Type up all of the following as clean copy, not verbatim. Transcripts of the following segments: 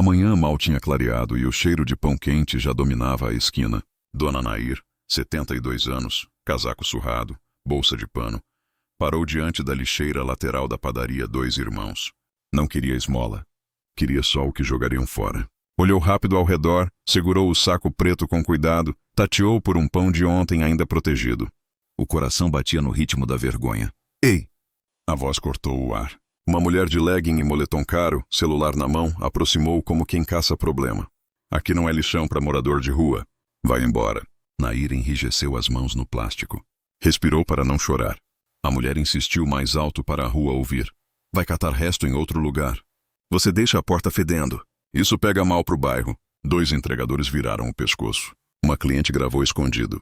manhã mal tinha clareado e o cheiro de pão quente já dominava a esquina. Dona Nair, 72 anos, casaco surrado, bolsa de pano, parou diante da lixeira lateral da padaria Dois Irmãos. Não queria esmola. Queria só o que jogariam fora. Olhou rápido ao redor, segurou o saco preto com cuidado, tateou por um pão de ontem ainda protegido. O coração batia no ritmo da vergonha. Ei! A voz cortou o ar. Uma mulher de legging e moletom caro, celular na mão, aproximou como quem caça problema. Aqui não é lixão para morador de rua. Vai embora. Nair enrijeceu as mãos no plástico. Respirou para não chorar. A mulher insistiu mais alto para a rua ouvir. Vai catar resto em outro lugar. Você deixa a porta fedendo. Isso pega mal pro bairro. 2 entregadores viraram o pescoço. Uma cliente gravou escondido.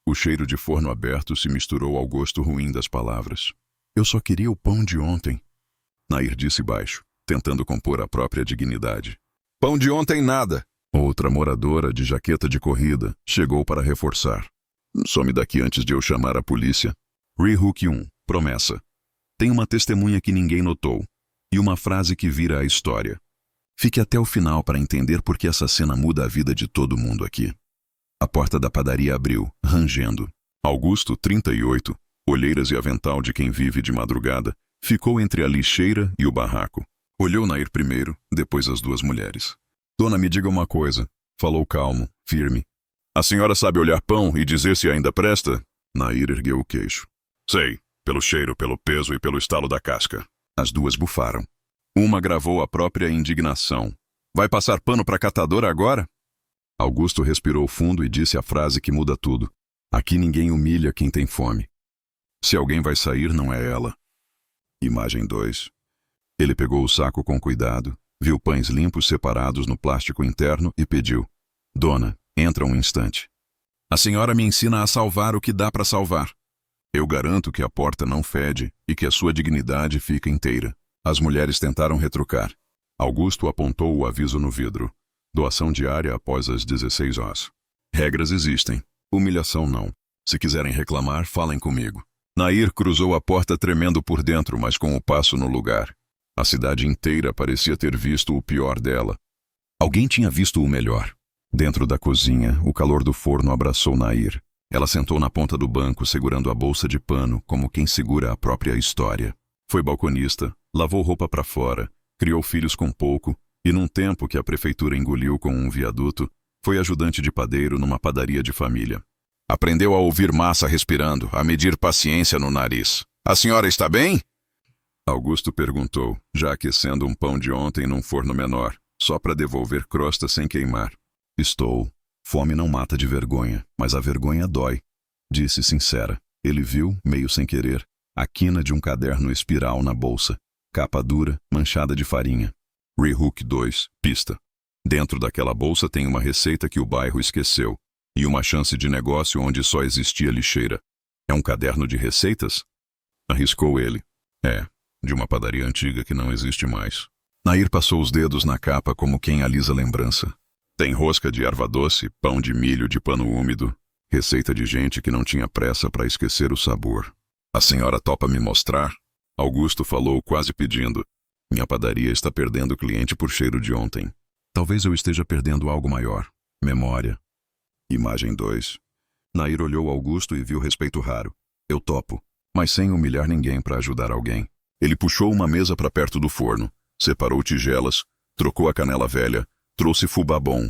O cheiro de forno aberto se misturou ao gosto ruim das palavras. Eu só queria o pão de ontem. Nair disse baixo, tentando compor a própria dignidade. Pão de ontem nada. Outra moradora de jaqueta de corrida chegou para reforçar. Some daqui antes de eu chamar a polícia. Re-Hook 1. Promessa. Tem uma testemunha que ninguém notou. E uma frase que vira a história. Fique até o final para entender por que essa cena muda a vida de todo mundo aqui. A porta da padaria abriu, rangendo. Augusto, 38, olheiras e avental de quem vive de madrugada, ficou entre a lixeira e o barraco. Olhou Nair primeiro, depois as 2 mulheres. Dona, me diga uma coisa. Falou calmo, firme. A senhora sabe olhar pão e dizer se ainda presta? Nair ergueu o queixo. Sei, pelo cheiro, pelo peso e pelo estalo da casca. As 2 bufaram. Uma gravou a própria indignação. Vai passar pano para catadora agora? Augusto respirou fundo e disse a frase que muda tudo. Aqui ninguém humilha quem tem fome. Se alguém vai sair, não é ela. Imagem 2. Ele pegou o saco com cuidado, viu pães limpos separados no plástico interno e pediu. Dona, entra um instante. A senhora me ensina a salvar o que dá para salvar. Eu garanto que a porta não fede e que a sua dignidade fica inteira. As mulheres tentaram retrucar. Augusto apontou o aviso no vidro. Doação diária após as 16 horas. Regras existem. Humilhação não. Se quiserem reclamar, falem comigo. Nair cruzou a porta tremendo por dentro, mas com o passo no lugar. A cidade inteira parecia ter visto o pior dela. Alguém tinha visto o melhor. Dentro da cozinha, o calor do forno abraçou Nair. Ela sentou na ponta do banco, segurando a bolsa de pano, como quem segura a própria história. Foi balconista, lavou roupa para fora, criou filhos com pouco, e num tempo que a prefeitura engoliu com um viaduto, foi ajudante de padeiro numa padaria de família. Aprendeu a ouvir massa respirando, a medir paciência no nariz. A senhora está bem? Augusto perguntou, já aquecendo um pão de ontem num forno menor, só para devolver crosta sem queimar. Estou. Fome não mata de vergonha, mas a vergonha dói, disse sincera. Ele viu, meio sem querer, a quina de um caderno espiral na bolsa, capa dura, manchada de farinha. Re-Hook 2, pista. Dentro daquela bolsa tem uma receita que o bairro esqueceu, e uma chance de negócio onde só existia lixeira. É um caderno de receitas? Arriscou ele. É, de uma padaria antiga que não existe mais. Nair passou os dedos na capa como quem alisa lembrança. Tem rosca de erva doce, pão de milho de pano úmido, receita de gente que não tinha pressa para esquecer o sabor. A senhora topa me mostrar? Augusto falou quase pedindo. Minha padaria está perdendo cliente por cheiro de ontem. Talvez eu esteja perdendo algo maior. Memória. Imagem 2. Nair olhou Augusto e viu respeito raro. Eu topo, mas sem humilhar ninguém para ajudar alguém. Ele puxou uma mesa para perto do forno, separou tigelas, trocou a canela velha, trouxe fubá bom.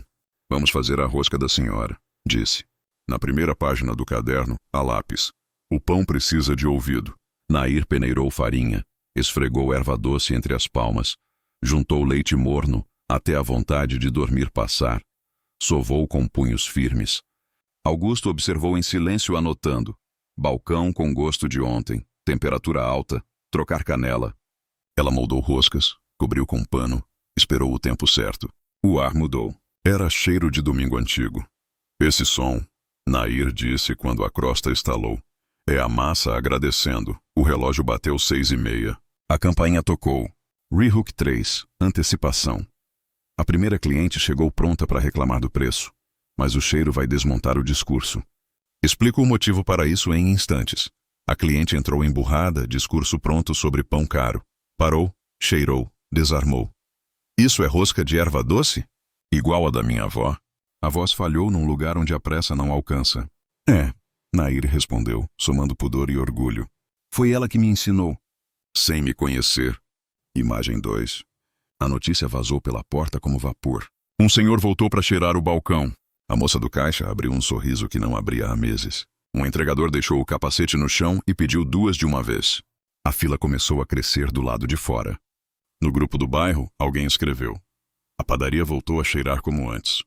Vamos fazer a rosca da senhora, disse. Na primeira página do caderno, a lápis. O pão precisa de ouvido. Nair peneirou farinha, esfregou erva doce entre as palmas, juntou leite morno até a vontade de dormir passar. Sovou com punhos firmes. Augusto observou em silêncio anotando. Balcão com gosto de ontem, temperatura alta, trocar canela. Ela moldou roscas, cobriu com pano, esperou o tempo certo. O ar mudou. Era cheiro de domingo antigo. Esse som, Nair disse quando a crosta estalou. É a massa agradecendo. O relógio bateu 6:30. A campainha tocou. Re-Hook 3, antecipação. A primeira cliente chegou pronta para reclamar do preço, mas o cheiro vai desmontar o discurso. Explico o motivo para isso em instantes. A cliente entrou emburrada, discurso pronto sobre pão caro. Parou, cheirou, desarmou. Isso é rosca de erva doce? Igual a da minha avó? A voz falhou num lugar onde a pressa não alcança. É, Nair respondeu, somando pudor e orgulho. Foi ela que me ensinou. Sem me conhecer. Imagem 2. A notícia vazou pela porta como vapor. Um senhor voltou para cheirar o balcão. A moça do caixa abriu um sorriso que não abria há meses. Um entregador deixou o capacete no chão e pediu 2 de uma vez. A fila começou a crescer do lado de fora. No grupo do bairro, alguém escreveu. A padaria voltou a cheirar como antes.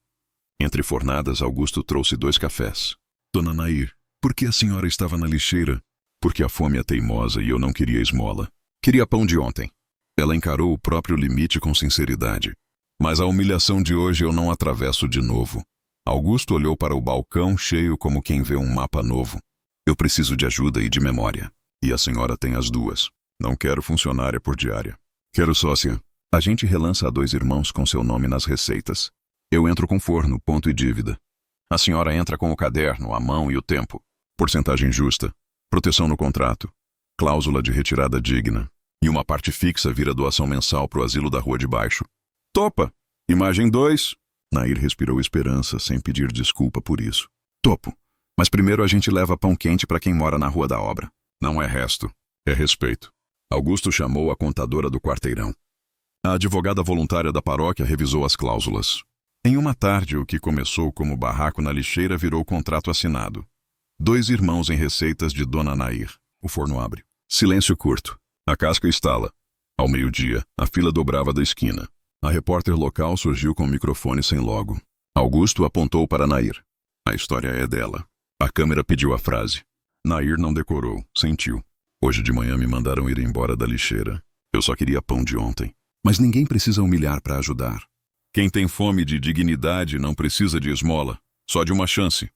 Entre fornadas, Augusto trouxe 2 cafés. Dona Nair, por que a senhora estava na lixeira? Porque a fome é teimosa e eu não queria esmola. Queria pão de ontem. Ela encarou o próprio limite com sinceridade. Mas a humilhação de hoje eu não atravesso de novo. Augusto olhou para o balcão cheio como quem vê um mapa novo. Eu preciso de ajuda e de memória. E a senhora tem as 2. Não quero funcionária por diária. Quero sócia. A gente relança a 2 irmãos com seu nome nas receitas. Eu entro com forno, ponto e dívida. A senhora entra com o caderno, a mão e o tempo. Porcentagem justa. Proteção no contrato. Cláusula de retirada digna. E uma parte fixa vira doação mensal pro asilo da rua de baixo. Topa! Imagem 2. Nair respirou esperança, sem pedir desculpa por isso. Topo. Mas primeiro a gente leva pão quente para quem mora na rua da obra. Não é resto. É respeito. Augusto chamou a contadora do quarteirão. A advogada voluntária da paróquia revisou as cláusulas. Em uma tarde, o que começou como barraco na lixeira virou contrato assinado. 2 irmãos em receitas de Dona Nair. O forno abre. Silêncio curto. A casca estala. Ao meio-dia, a fila dobrava da esquina. A repórter local surgiu com o microfone sem logo. Augusto apontou para Nair. A história é dela. A câmera pediu a frase. Nair não decorou, sentiu. Hoje de manhã me mandaram ir embora da lixeira. Eu só queria pão de ontem. Mas ninguém precisa humilhar para ajudar. Quem tem fome de dignidade não precisa de esmola, só de uma chance.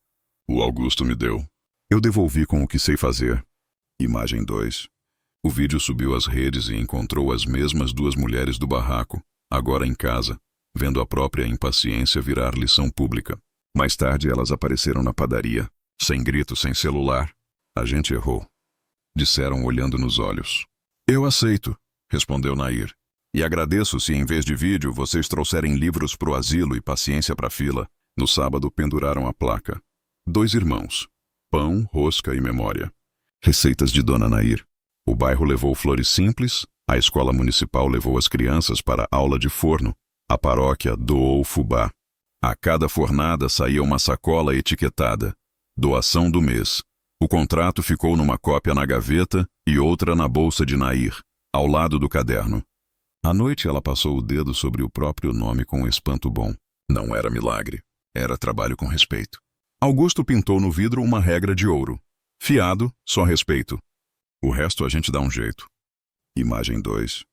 O Augusto me deu. Eu devolvi com o que sei fazer. Imagem 2. O vídeo subiu às redes e encontrou as mesmas 2 mulheres do barraco, agora em casa, vendo a própria impaciência virar lição pública. Mais tarde elas apareceram na padaria, sem grito, sem celular. A gente errou. Disseram olhando nos olhos. Eu aceito, respondeu Nair. E agradeço se em vez de vídeo vocês trouxerem livros pro asilo e paciência pra fila. No sábado penduraram a placa. 2 irmãos. Pão, rosca e memória. Receitas de Dona Nair. O bairro levou flores simples, a escola municipal levou as crianças para aula de forno, a paróquia doou fubá. A cada fornada saía uma sacola etiquetada. Doação do mês. O contrato ficou numa cópia na gaveta e outra na bolsa de Nair, ao lado do caderno. À noite ela passou o dedo sobre o próprio nome com um espanto bom. Não era milagre. Era trabalho com respeito. Augusto pintou no vidro uma regra de ouro. Fiado, só respeito. O resto a gente dá um jeito. Imagem 2.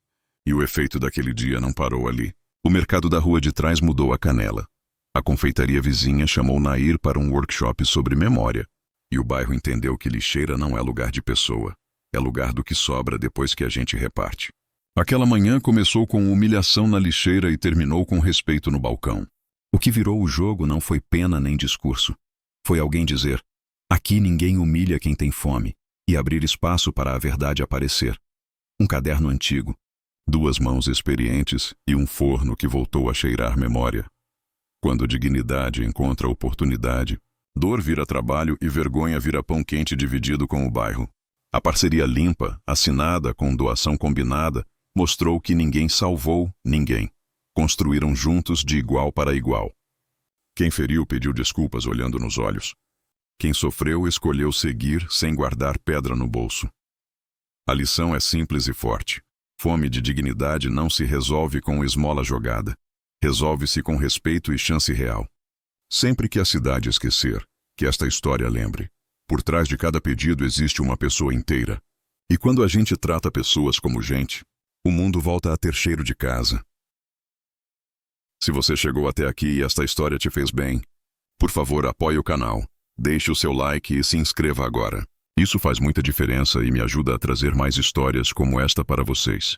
E o efeito daquele dia não parou ali. O mercado da rua de trás mudou a canela. A confeitaria vizinha chamou Nair para um workshop sobre memória. E o bairro entendeu que lixeira não é lugar de pessoa. É lugar do que sobra depois que a gente reparte. Aquela manhã começou com humilhação na lixeira e terminou com respeito no balcão. O que virou o jogo não foi pena nem discurso. Foi alguém dizer, aqui ninguém humilha quem tem fome, e abrir espaço para a verdade aparecer. Um caderno antigo, 2 mãos experientes e um forno que voltou a cheirar memória. Quando dignidade encontra oportunidade, dor vira trabalho e vergonha vira pão quente dividido com o bairro. A parceria limpa, assinada com doação combinada, mostrou que ninguém salvou ninguém. Construíram juntos de igual para igual. Quem feriu pediu desculpas olhando nos olhos. Quem sofreu escolheu seguir sem guardar pedra no bolso. A lição é simples e forte. Fome de dignidade não se resolve com esmola jogada. Resolve-se com respeito e chance real. Sempre que a cidade esquecer, que esta história lembre. Por trás de cada pedido existe uma pessoa inteira. E quando a gente trata pessoas como gente, o mundo volta a ter cheiro de casa. Se você chegou até aqui e esta história te fez bem, por favor apoie o canal, deixe o seu like e se inscreva agora. Isso faz muita diferença e me ajuda a trazer mais histórias como esta para vocês.